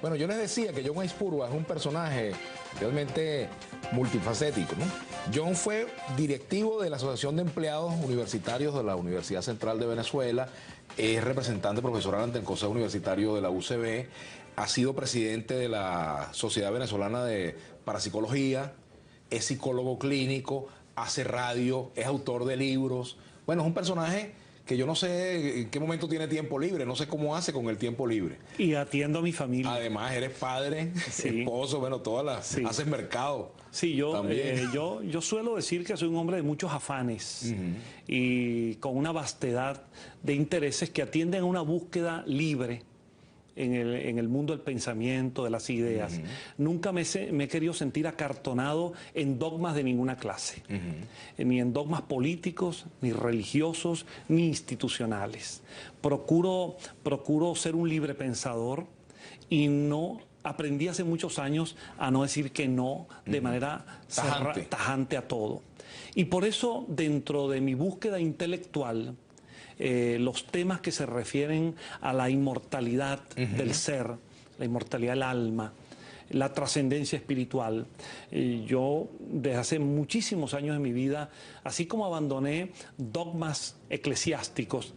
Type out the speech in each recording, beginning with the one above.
Bueno, yo les decía que John Aispurua es un personaje realmente multifacético, ¿no? John fue directivo de la Asociación de Empleados Universitarios de la Universidad Central de Venezuela, es representante profesoral ante el Consejo Universitario de la UCB, ha sido presidente de la Sociedad Venezolana de Parapsicología, es psicólogo clínico, hace radio, es autor de libros. Bueno, es un personaje que yo no sé en qué momento tiene tiempo libre, no sé cómo hace con el tiempo libre. Y atiendo a mi familia. Además, eres padre, sí, esposo, bueno, todas las... Sí. Haces mercado. Sí, yo suelo decir que soy un hombre de muchos afanes y con una vastedad de intereses que atienden a una búsqueda libre en el mundo del pensamiento, de las ideas. Nunca me he querido sentir acartonado en dogmas de ninguna clase, ni en dogmas políticos, ni religiosos, ni institucionales. Procuro ser un libre pensador y aprendí hace muchos años a no decir que no de manera tajante a todo. Y por eso, dentro de mi búsqueda intelectual, los temas que se refieren a la inmortalidad del ser, la inmortalidad del alma, la trascendencia espiritual. Yo desde hace muchísimos años de mi vida, así como abandoné dogmas eclesiásticos,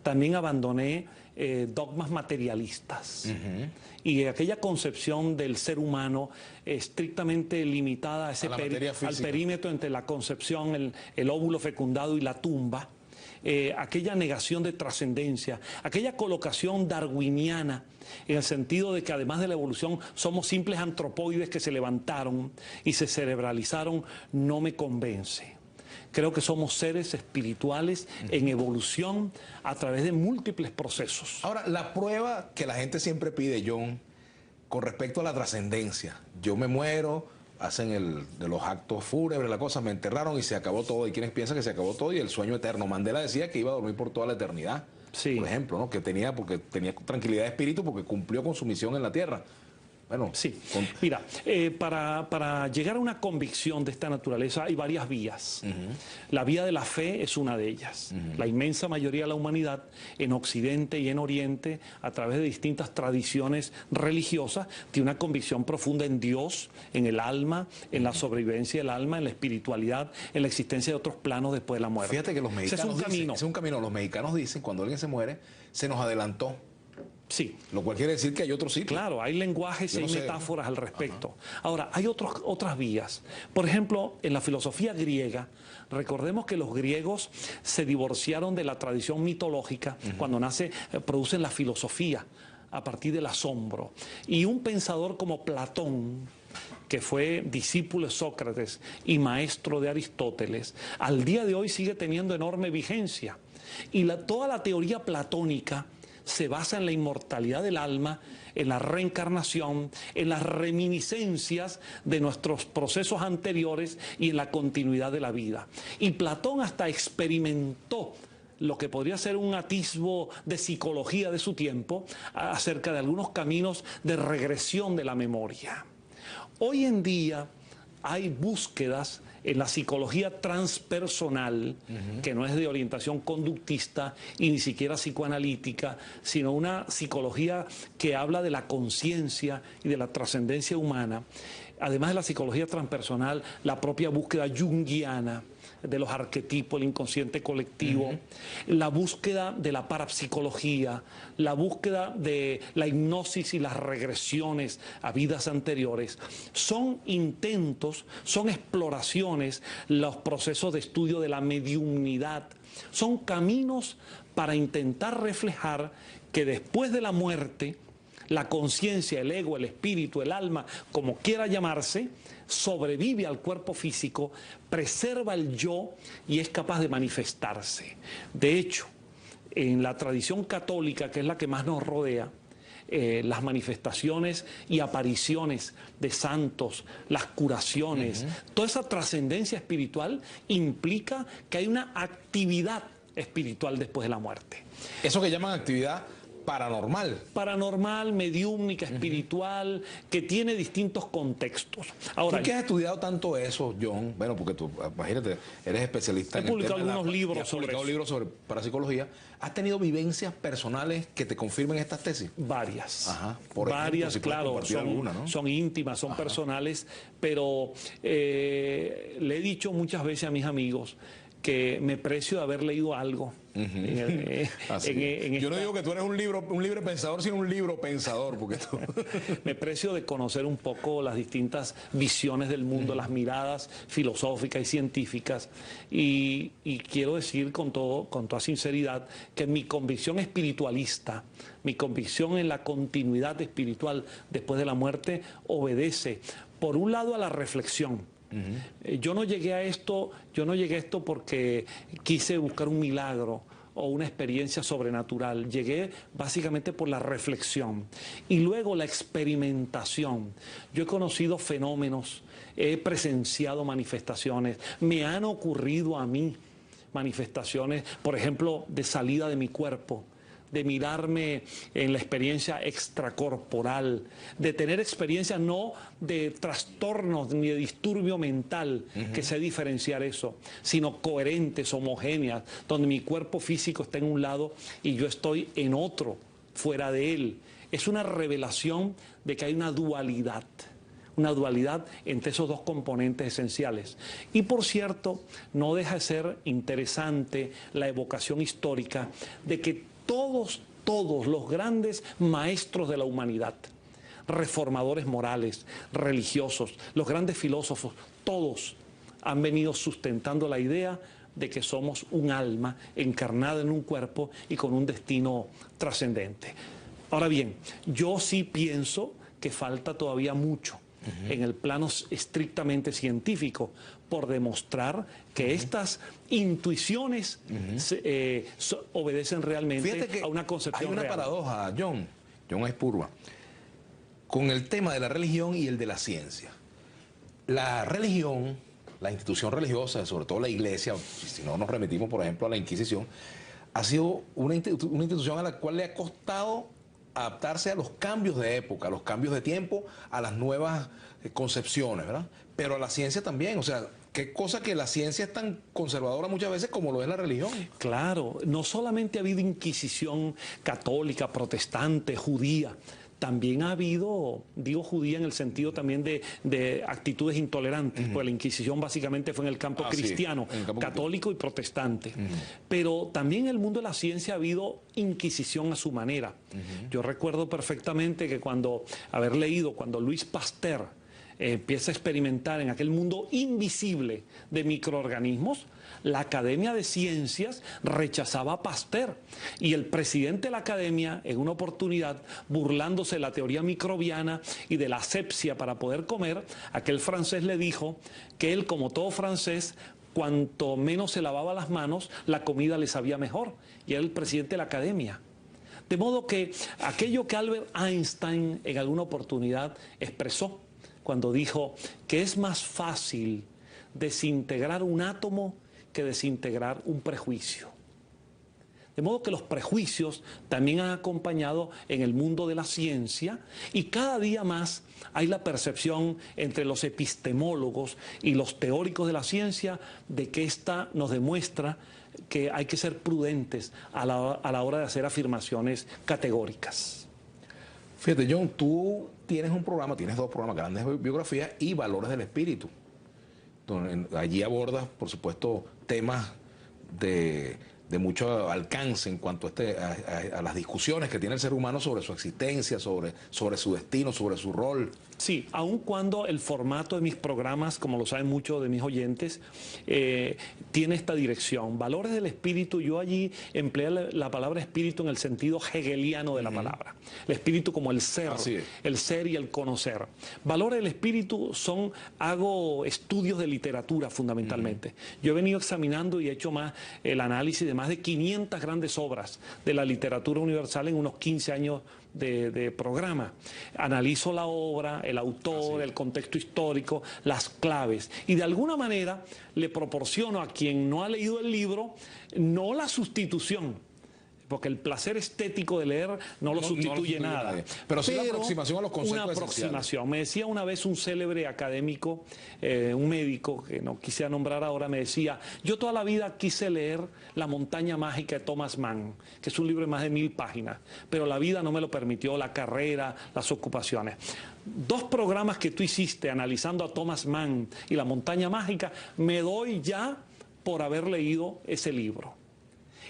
también abandoné dogmas materialistas. Y aquella concepción del ser humano estrictamente limitada a ese al perímetro entre la concepción, el óvulo fecundado y la tumba. Aquella negación de trascendencia, aquella colocación darwiniana, en el sentido de que además de la evolución somos simples antropoides que se levantaron y se cerebralizaron, no me convence. Creo que somos seres espirituales en evolución a través de múltiples procesos. Ahora, la prueba que la gente siempre pide, John, con respecto a la trascendencia, yo me muero, hacen de los actos fúnebres, la cosa, me enterraron y se acabó todo. ¿Y quienes piensan que se acabó todo? Y el sueño eterno. Mandela decía que iba a dormir por toda la eternidad, sí, por ejemplo, ¿no? Porque tenía tranquilidad de espíritu porque cumplió con su misión en la tierra. Bueno, sí. Mira, para llegar a una convicción de esta naturaleza hay varias vías. La vía de la fe es una de ellas. La inmensa mayoría de la humanidad, en Occidente y en Oriente, a través de distintas tradiciones religiosas, tiene una convicción profunda en Dios, en el alma, en la sobrevivencia del alma, en la espiritualidad, en la existencia de otros planos después de la muerte. Fíjate que los mexicanos es un camino. Los mexicanos dicen, cuando alguien se muere, se nos adelantó. Sí. Lo cual quiere decir que hay otro sitio. Claro, hay lenguajes y hay metáforas al respecto. Ahora, hay otras vías. Por ejemplo, en la filosofía griega, recordemos que los griegos se divorciaron de la tradición mitológica cuando producen la filosofía a partir del asombro. Y un pensador como Platón, que fue discípulo de Sócrates y maestro de Aristóteles, al día de hoy sigue teniendo enorme vigencia. Y toda la teoría platónica se basa en la inmortalidad del alma, en la reencarnación, en las reminiscencias de nuestros procesos anteriores y en la continuidad de la vida. Y Platón hasta experimentó lo que podría ser un atisbo de psicología de su tiempo acerca de algunos caminos de regresión de la memoria. Hoy en día hay búsquedas en la psicología transpersonal, que no es de orientación conductista y ni siquiera psicoanalítica, sino una psicología que habla de la conciencia y de la trascendencia humana. Además de la psicología transpersonal, la propia búsqueda junguiana de los arquetipos, el inconsciente colectivo, la búsqueda de la parapsicología, la búsqueda de la hipnosis y las regresiones a vidas anteriores, son intentos, son exploraciones, los procesos de estudio de la mediumnidad, son caminos para intentar reflejar que después de la muerte, la conciencia, el ego, el espíritu, el alma, como quiera llamarse, sobrevive al cuerpo físico, preserva el yo y es capaz de manifestarse. De hecho, en la tradición católica, que es la que más nos rodea, las manifestaciones y apariciones de santos, las curaciones, toda esa trascendencia espiritual implica que hay una actividad espiritual después de la muerte. Eso que llaman actividad paranormal, mediúmnica, espiritual, que tiene distintos contextos. Ahora, ¿por qué has estudiado tanto eso, John? Bueno, porque tú, imagínate, eres especialista en el tema. He publicado algunos libros sobre parapsicología. ¿Has tenido vivencias personales que te confirmen estas tesis? Varias. Ajá. Varias, claro, son íntimas, son personales, pero le he dicho muchas veces a mis amigos que me precio de haber leído algo. Yo no digo que tú eres un libre pensador, sino un libro pensador, porque tú... Me precio de conocer un poco las distintas visiones del mundo, las miradas filosóficas y científicas, y quiero decir con toda sinceridad que mi convicción espiritualista, mi convicción en la continuidad espiritual después de la muerte, obedece, por un lado, a la reflexión. Yo no llegué a esto porque quise buscar un milagro o una experiencia sobrenatural. Llegué básicamente por la reflexión y luego la experimentación. Yo he conocido fenómenos, he presenciado manifestaciones, me han ocurrido a mí manifestaciones, por ejemplo, de salida de mi cuerpo, de mirarme en la experiencia extracorporal, de tener experiencias no de trastornos ni de disturbio mental, que sé diferenciar eso, sino coherentes, homogéneas, donde mi cuerpo físico está en un lado y yo estoy en otro, fuera de él. Es una revelación de que hay una dualidad entre esos dos componentes esenciales. Y por cierto, no deja de ser interesante la evocación histórica de que todos los grandes maestros de la humanidad, reformadores morales, religiosos, los grandes filósofos, todos han venido sustentando la idea de que somos un alma encarnada en un cuerpo y con un destino trascendente. Ahora bien, yo sí pienso que falta todavía mucho en el plano estrictamente científico por demostrar que estas intuiciones obedecen realmente a una concepción real. Hay una paradoja, John Aispurua, con el tema de la religión y el de la ciencia. La religión, la institución religiosa, sobre todo la iglesia, si no nos remitimos por ejemplo a la Inquisición, ha sido una institución a la cual le ha costado adaptarse a los cambios de época, a los cambios de tiempo, a las nuevas concepciones, ¿verdad? Pero a la ciencia también, o sea, qué cosa que la ciencia es tan conservadora muchas veces como lo es la religión. Claro, no solamente ha habido inquisición católica, protestante, judía, también ha habido, digo judía en el sentido también de actitudes intolerantes, porque la Inquisición básicamente fue en el campo cristiano, sí, en el campo católico y protestante. Pero también en el mundo de la ciencia ha habido inquisición a su manera. Yo recuerdo perfectamente que cuando Luis Pasteur empieza a experimentar en aquel mundo invisible de microorganismos, la Academia de Ciencias rechazaba a Pasteur y el presidente de la Academia, en una oportunidad, burlándose de la teoría microbiana y de la asepsia para poder comer, aquel francés le dijo que él, como todo francés, cuanto menos se lavaba las manos, la comida le sabía mejor, y era el presidente de la Academia. De modo que aquello que Albert Einstein en alguna oportunidad expresó, cuando dijo que es más fácil desintegrar un átomo que desintegrar un prejuicio. De modo que los prejuicios también han acompañado en el mundo de la ciencia y cada día más hay la percepción entre los epistemólogos y los teóricos de la ciencia de que esta nos demuestra que hay que ser prudentes a la hora de hacer afirmaciones categóricas. Fíjate, John, tú tienes dos programas, Grandes Biografías y Valores del Espíritu. Allí abordas, por supuesto, temas de mucho alcance en cuanto a las discusiones que tiene el ser humano sobre su existencia, sobre su destino, sobre su rol. Sí, aun cuando el formato de mis programas, como lo saben muchos de mis oyentes, tiene esta dirección. Valores del espíritu, yo allí empleé la palabra espíritu en el sentido hegeliano de la palabra. El espíritu como el ser y el conocer. Valores del espíritu hago estudios de literatura fundamentalmente. Yo he venido examinando y he hecho más el análisis de más de 500 grandes obras de la literatura universal en unos 15 años de programa. Analizo la obra, el autor, el contexto histórico, las claves, y de alguna manera le proporciono a quien no ha leído el libro no la sustitución, porque el placer estético de leer no lo sustituye nada. Pero sí la aproximación a los conceptos una aproximación. Me decía una vez un célebre académico, un médico, que no quisiera nombrar ahora, me decía, yo toda la vida quise leer La montaña mágica de Thomas Mann, que es un libro de más de 1000 páginas, pero la vida no me lo permitió, la carrera, las ocupaciones. 2 programas que tú hiciste analizando a Thomas Mann y La montaña mágica, me doy ya por haber leído ese libro.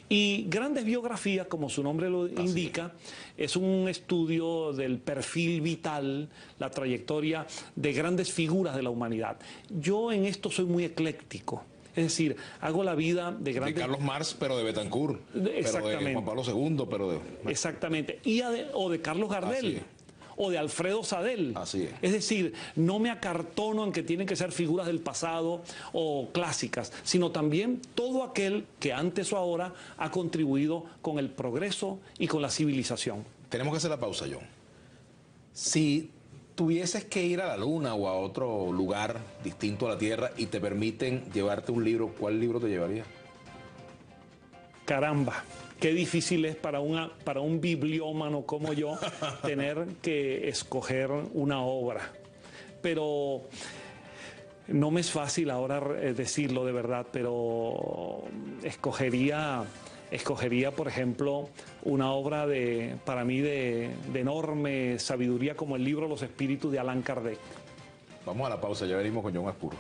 Y Grandes Biografías, como su nombre lo indica, es un estudio del perfil vital, la trayectoria de grandes figuras de la humanidad. Yo en esto soy muy ecléctico. Es decir, hago la vida de grandes... De Carlos Marx, pero de Betancourt. Exactamente. Pero de Juan Pablo II, pero de... Exactamente. O de Carlos Gardel. O de Alfredo Sadel. Así es. Es decir, no me acartono en que tienen que ser figuras del pasado o clásicas, sino también todo aquel que antes o ahora ha contribuido con el progreso y con la civilización. Tenemos que hacer la pausa, John. Si tuvieses que ir a la Luna o a otro lugar distinto a la Tierra y te permiten llevarte un libro, ¿cuál libro te llevarías? Caramba. Qué difícil es para un bibliómano como yo tener que escoger una obra. Pero no me es fácil ahora decirlo de verdad, pero escogería, por ejemplo, una obra para mí de enorme sabiduría como el libro Los Espíritus de Allan Kardec. Vamos a la pausa, ya venimos con John Aspuro.